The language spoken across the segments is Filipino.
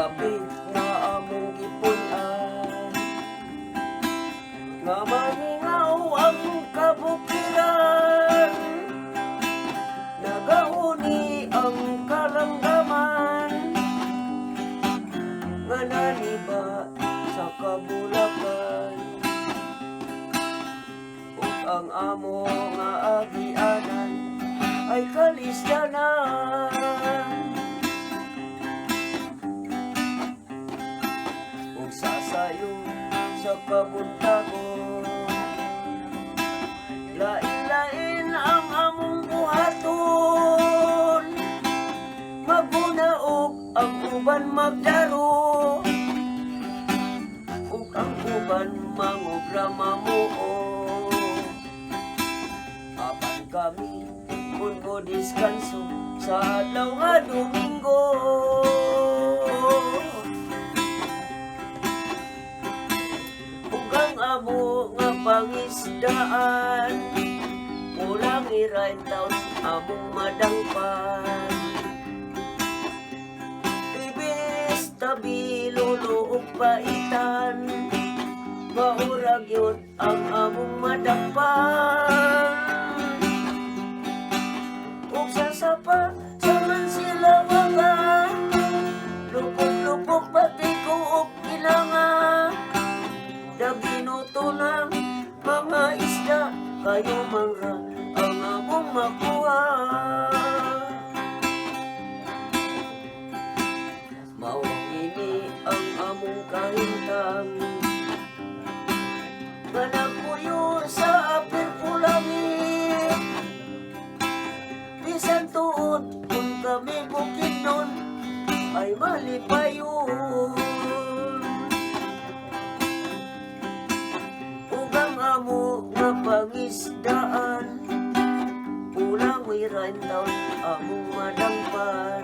Lapit na among gipunan, nga mamingaw ang kabukiran, nagauni ang kalanggaman, nga naniba sa kabulakan. Ug ang amo nga agianan ay kalisdanan. Ug sasayo sa kabuntagon, lain-lain ang among buhaton, maguna og ang uban magdaro, ug ang uban mangugra mamuo. Apan kami mo diskanso sa adlaw nga Domingo, ug ang amo nga pangisdaan, ulang i-right down among madangpan. Ibis, tabi, lulo ug paitan, maurag yun ang among madangpan. Sapa, saman sila mga lupok-lupok pati ko og kinanga, daginuto ng mga isda, kayo mga ang among makuha. Mao ini ang among kahintang, nga nagpuyo sa apir pulangit. Bisan tuod kung kami bukid nun ay malipayon. Ug ang amo nga pangisdaan, ulang wiran taon among madangpan.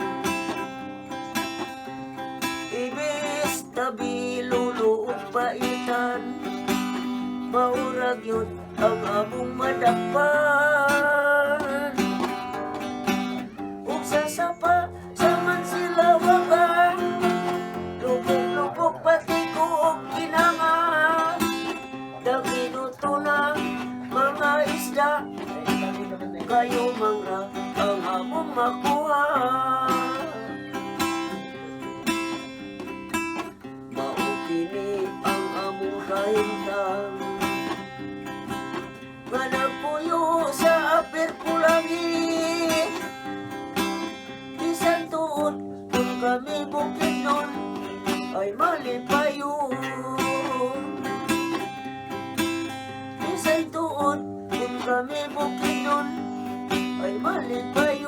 Ibis, tabi, lulo ug paitan, maurag yun ang among madangpan. Sapa, saman sila wagan, lupok-lupok pati ko og kinanga, daginuto ng mga isda, kayo mga ang among makuha. Mao kini ang among kahintang, nga nagpuyo sa apir pulangit. Bisan tuod kung kami bukid nun ay malipayon. Bisan tuod kung kami bukid nun ay malipayon.